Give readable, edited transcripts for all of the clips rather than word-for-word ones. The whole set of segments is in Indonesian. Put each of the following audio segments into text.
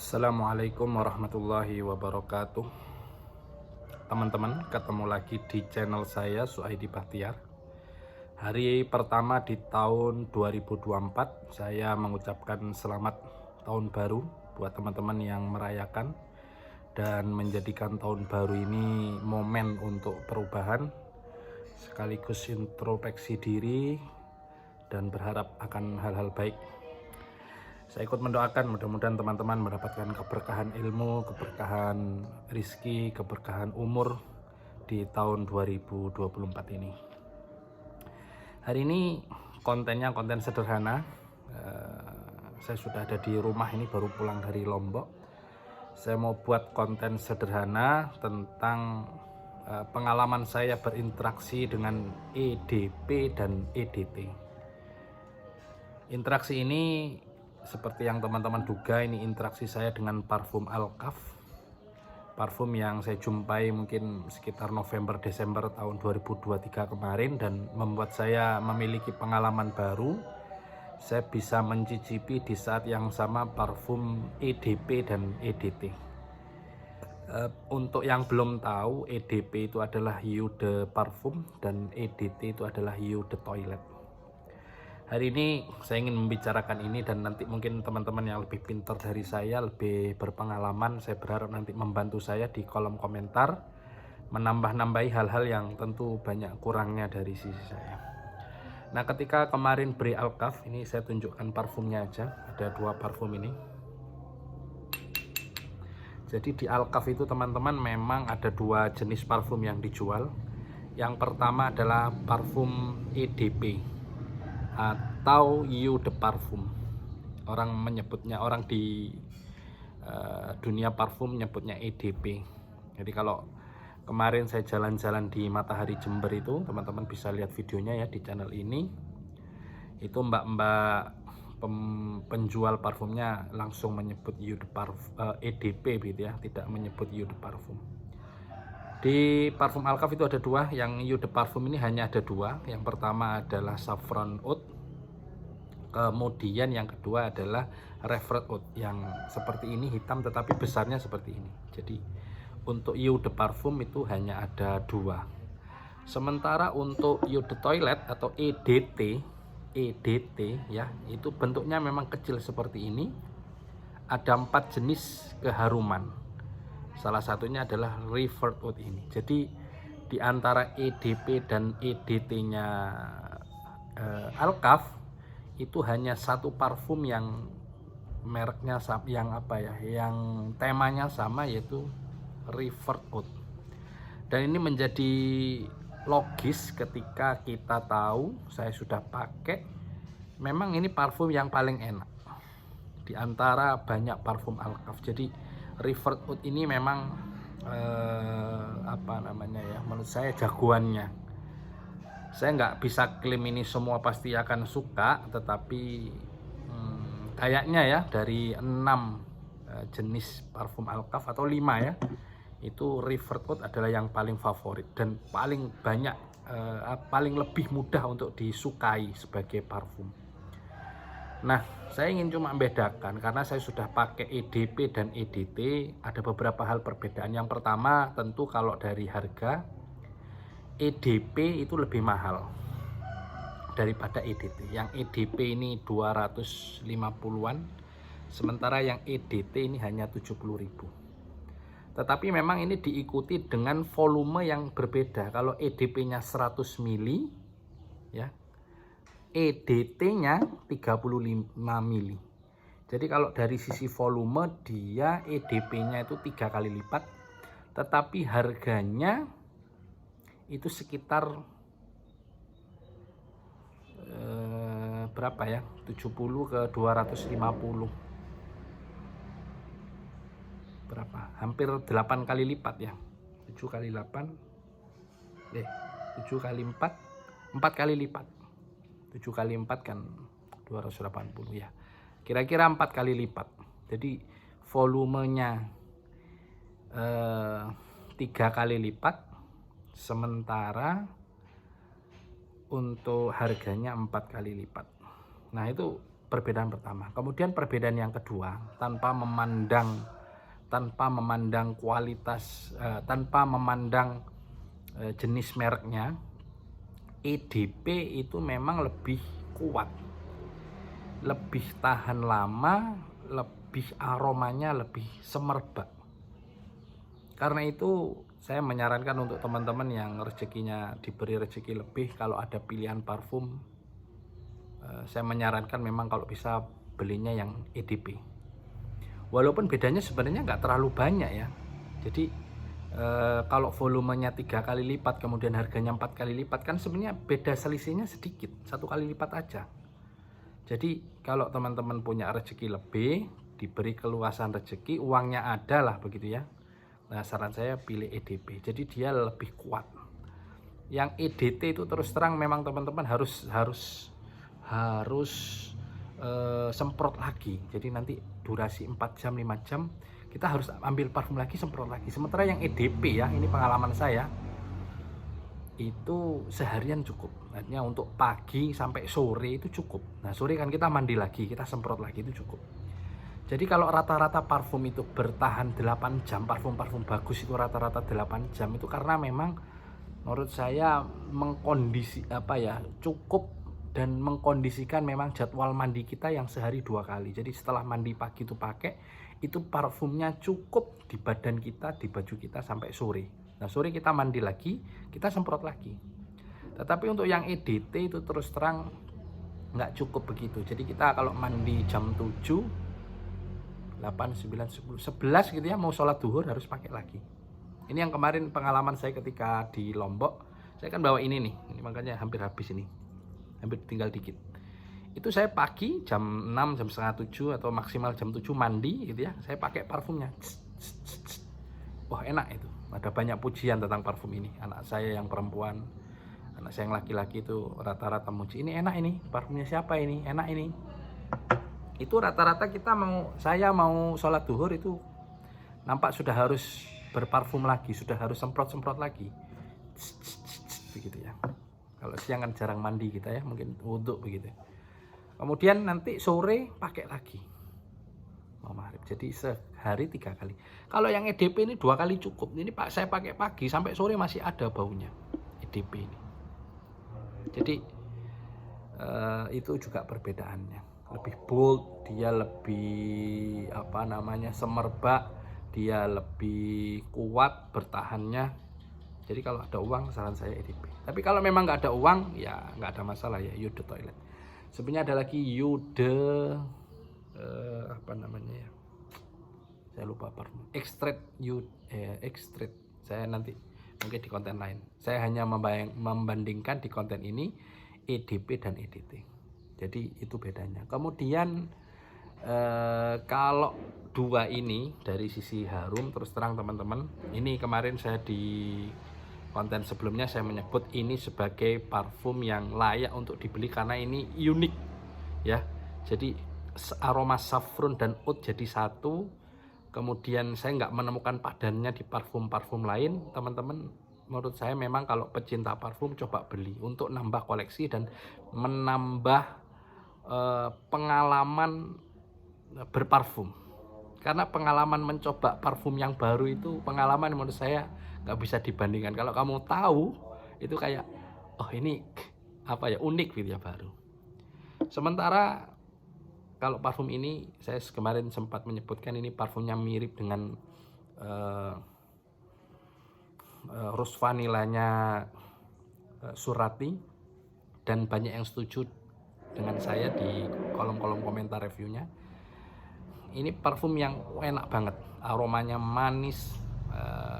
Assalamualaikum warahmatullahi wabarakatuh. Teman-teman, ketemu lagi di channel saya Suaidi Bahtiar. Hari pertama di tahun 2024, saya mengucapkan selamat tahun baru buat teman-teman yang merayakan dan menjadikan tahun baru ini momen untuk perubahan sekaligus introspeksi diri dan berharap akan hal-hal baik. Saya ikut mendoakan mudah-mudahan teman-teman mendapatkan keberkahan ilmu, keberkahan rizki, keberkahan umur di tahun 2024 ini. Hari ini kontennya konten sederhana. Saya sudah ada di rumah ini, baru pulang dari Lombok. Saya mau buat konten sederhana tentang pengalaman saya berinteraksi dengan EDP dan EDT. Interaksi ini seperti yang teman-teman duga, ini interaksi saya dengan parfum Alkaf. Parfum yang saya jumpai mungkin sekitar November-Desember tahun 2023 kemarin dan membuat saya memiliki pengalaman baru. Saya bisa mencicipi di saat yang sama parfum EDP dan EDT. Untuk yang belum tahu, EDP itu adalah Eau de Parfum dan EDT itu adalah Eau de Toilette. Hari ini saya ingin membicarakan ini dan nanti mungkin teman-teman yang lebih pintar dari saya, lebih berpengalaman, saya berharap nanti membantu saya di kolom komentar, menambah-nambahi hal-hal yang tentu banyak kurangnya dari sisi saya. Nah, ketika kemarin beri Alkaf, ini saya tunjukkan parfumnya aja, ada dua parfum ini. Jadi di Alkaf itu teman-teman memang ada dua jenis parfum yang dijual. Yang pertama adalah parfum EDP atau Eau de Parfum. Orang menyebutnya, orang di dunia parfum menyebutnya EDP. Jadi kalau kemarin saya jalan-jalan di Matahari Jember itu, teman-teman bisa lihat videonya ya di channel ini. Itu mbak-mbak penjual parfumnya langsung menyebut Eau de Parfum, EDP gitu ya, tidak menyebut Eau de Parfum. Di parfum Alkaf itu ada dua, yang Eau de Parfum ini hanya ada dua. Yang pertama adalah Saffron Oud, kemudian yang kedua adalah Refret Oud, yang seperti ini, hitam tetapi besarnya seperti ini. Jadi untuk Eau de Parfum itu hanya ada dua. Sementara untuk Eau de Toilette atau EDT ya, itu bentuknya memang kecil seperti ini. Ada 4 jenis keharuman. Salah satunya adalah Refret Oud ini. Jadi di antara EDP dan EDT-nya Alkaf itu hanya satu parfum yang mereknya yang apa ya, yang temanya sama, yaitu Refret Oud. Dan ini menjadi logis ketika kita tahu, saya sudah pakai, memang ini parfum yang paling enak di antara banyak parfum Alkaf. Jadi Refret Oud ini memang apa namanya ya, menurut saya jagoannya. Saya nggak bisa klaim ini semua pasti akan suka, tetapi kayaknya ya dari 6 jenis parfum Alkaf atau 5 ya, itu Refret Oud adalah yang paling favorit dan paling banyak, paling lebih mudah untuk disukai sebagai parfum. Nah, saya ingin cuma membedakan karena saya sudah pakai EDP dan EDT, ada beberapa hal perbedaan. Yang pertama tentu kalau dari harga, EDP itu lebih mahal daripada EDT. Yang EDP ini 250-an, sementara yang EDT ini hanya 70.000. Tetapi memang ini diikuti dengan volume yang berbeda. Kalau EDP-nya 100 ml ya, EDT-nya 35 ml. Jadi kalau dari sisi volume dia EDP-nya itu 3 kali lipat, tetapi harganya itu sekitar berapa ya? 70 ke 250. Berapa? Hampir 8 kali lipat ya. 7 kali 8. 7 kali 4, 4 kali lipat. 7 kali 4 kan 280 ya. Kira-kira 4 kali lipat. Jadi volumenya 3 kali lipat, sementara untuk harganya 4 kali lipat. Nah, itu perbedaan pertama. Kemudian perbedaan yang kedua, tanpa memandang kualitas, tanpa memandang jenis mereknya, EDP itu memang lebih kuat, lebih tahan lama, lebih aromanya lebih semerbak. Karena itu saya menyarankan untuk teman-teman yang rezekinya diberi rezeki lebih, kalau ada pilihan parfum, saya menyarankan memang kalau bisa belinya yang EDP. Walaupun bedanya sebenarnya nggak terlalu banyak ya. Jadi kalau volumenya 3 kali lipat kemudian harganya 4 kali lipat, kan sebenarnya beda selisihnya sedikit, 1 kali lipat aja. Jadi kalau teman-teman punya rezeki lebih, diberi keluasan rezeki, uangnya ada lah begitu ya. Nah, saran saya pilih EDP. Jadi dia lebih kuat. Yang EDT itu terus terang memang teman-teman harus semprot lagi. Jadi nanti durasi 4 jam 5 jam kita harus ambil parfum lagi, semprot lagi. Sementara yang EDP ya, ini pengalaman saya, itu seharian cukup. Artinya untuk pagi sampai sore itu cukup. Nah, sore kan kita mandi lagi, kita semprot lagi, itu cukup. Jadi kalau rata-rata parfum itu bertahan 8 jam, parfum-parfum bagus itu rata-rata 8 jam, itu karena memang menurut saya cukup dan mengkondisikan memang jadwal mandi kita yang sehari 2 kali. Jadi setelah mandi pagi itu pakai, itu parfumnya cukup di badan kita, di baju kita sampai sore. Nah, sore kita mandi lagi, kita semprot lagi. Tetapi untuk yang EDT itu terus terang nggak cukup begitu. Jadi kita kalau mandi jam 7, 8, 9, 10, 11 gitu ya, mau sholat duhur harus pakai lagi. Ini yang kemarin pengalaman saya ketika di Lombok. Saya kan bawa ini nih, ini makanya hampir habis ini, hampir tinggal dikit. Itu saya pagi jam 6, jam setengah 7 atau maksimal jam 7 mandi gitu ya, saya pakai parfumnya. Wah, enak itu. Ada banyak pujian tentang parfum ini. Anak saya yang perempuan, anak saya yang laki-laki itu rata-rata muji, ini enak, ini parfumnya siapa ini, enak ini. Itu rata-rata saya mau sholat duhur itu nampak sudah harus berparfum lagi, sudah harus semprot-semprot lagi. Begitu ya. Kalau siang kan jarang mandi kita ya, mungkin wudhu begitu. Kemudian nanti sore pakai lagi. Mau maghrib. Jadi sehari 3 kali. Kalau yang EDP ini 2 kali cukup. Ini Pak, saya pakai pagi sampai sore masih ada baunya EDP ini. Jadi itu juga perbedaannya. Lebih bold, dia lebih semerbak, dia lebih kuat bertahannya. Jadi kalau ada uang, saran saya EDP. Tapi kalau memang nggak ada uang, ya nggak ada masalah ya, Eau de Toilette. Sebenarnya ada lagi Eau de saya lupa parfum. Extract. Saya nanti mungkin di konten lain. Saya hanya membandingkan di konten ini EDP dan EDT. Jadi itu bedanya. Kemudian kalau dua ini dari sisi harum, terus terang teman-teman, ini kemarin saya di konten sebelumnya saya menyebut ini sebagai parfum yang layak untuk dibeli karena ini unik ya. Jadi aroma saffron dan oud jadi satu. Kemudian saya nggak menemukan padannya di parfum-parfum lain. Teman-teman, menurut saya memang kalau pecinta parfum coba beli untuk nambah koleksi dan menambah pengalaman berparfum. Karena pengalaman mencoba parfum yang baru itu pengalaman menurut saya nggak bisa dibandingkan. Kalau kamu tahu itu kayak, oh ini unik gitu ya, baru. Sementara kalau parfum ini saya kemarin sempat menyebutkan ini parfumnya mirip dengan rose vanilanya Surati, dan banyak yang setuju dengan saya di kolom-kolom komentar reviewnya. Ini parfum yang enak banget, aromanya manis,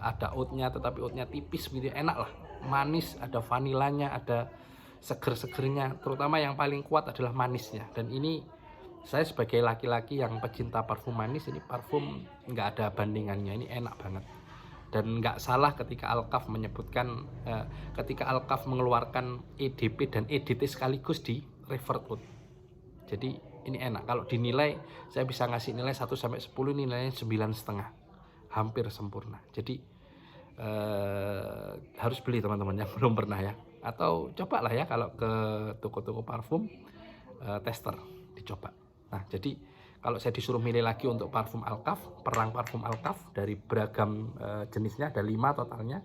ada oudnya tetapi oudnya tipis gitu, enak lah, manis, ada vanilanya, ada seger-segernya, terutama yang paling kuat adalah manisnya. Dan ini saya sebagai laki-laki yang pecinta parfum manis, ini parfum nggak ada bandingannya, ini enak banget. Dan nggak salah ketika Alkaf menyebutkan, ketika Alkaf mengeluarkan EDP dan EDT sekaligus di Revert Oud. Jadi ini enak. Kalau dinilai, saya bisa ngasih nilai 1-10, ini nilainya 9,5, hampir sempurna. Jadi harus beli teman-teman yang belum pernah ya, atau cobalah ya kalau ke toko-toko parfum, tester, dicoba. Nah, jadi kalau saya disuruh milih lagi untuk parfum Alkaf, perang parfum Alkaf dari beragam jenisnya, ada 5 totalnya.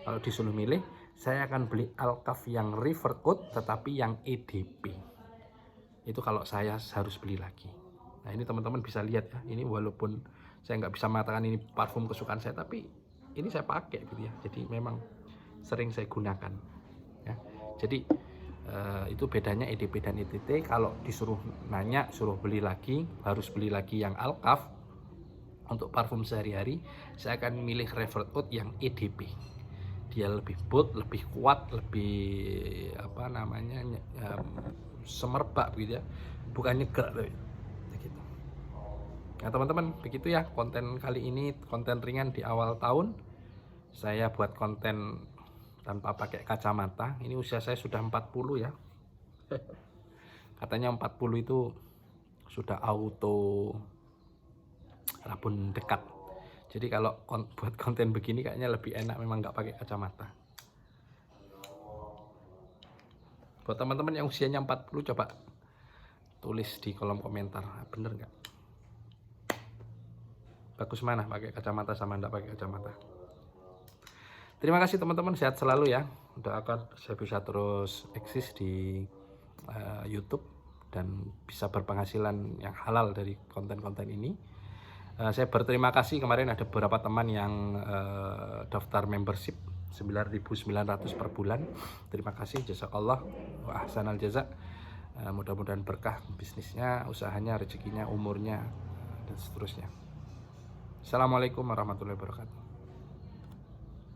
Kalau disuruh milih, saya akan beli Alkaf yang River Oud tetapi yang EDP. Itu kalau saya harus beli lagi. Nah, ini teman-teman bisa lihat ya, ini walaupun saya nggak bisa mengatakan ini parfum kesukaan saya, tapi ini saya pakai gitu ya. Jadi memang sering saya gunakan ya. Jadi itu bedanya EDP dan ETT. Kalau disuruh nanya, suruh beli lagi, harus beli lagi yang Alkaf untuk parfum sehari-hari, saya akan milih River Oud yang EDP. Dia lebih bold, lebih kuat, lebih apa namanya, semerbak gitu ya, bukan nyegak gitu. Nah teman-teman, begitu ya konten kali ini, konten ringan di awal tahun. Saya buat konten tanpa pakai kacamata. Ini usia saya sudah 40 ya. Katanya 40 itu sudah auto rabun dekat. Jadi kalau buat konten begini kayaknya lebih enak memang nggak pakai kacamata. Buat teman-teman yang usianya 40, coba tulis di kolom komentar, bener nggak? Bagus mana pakai kacamata sama nggak pakai kacamata? Terima kasih teman-teman, sehat selalu ya. Doakan saya bisa terus eksis di YouTube dan bisa berpenghasilan yang halal dari konten-konten ini. Saya berterima kasih, kemarin ada beberapa teman yang daftar membership 9.900 per bulan. Terima kasih, jazakallah wa ahsanal jaza. Mudah-mudahan berkah bisnisnya, usahanya, rezekinya, umurnya, dan seterusnya. Assalamualaikum warahmatullahi wabarakatuh.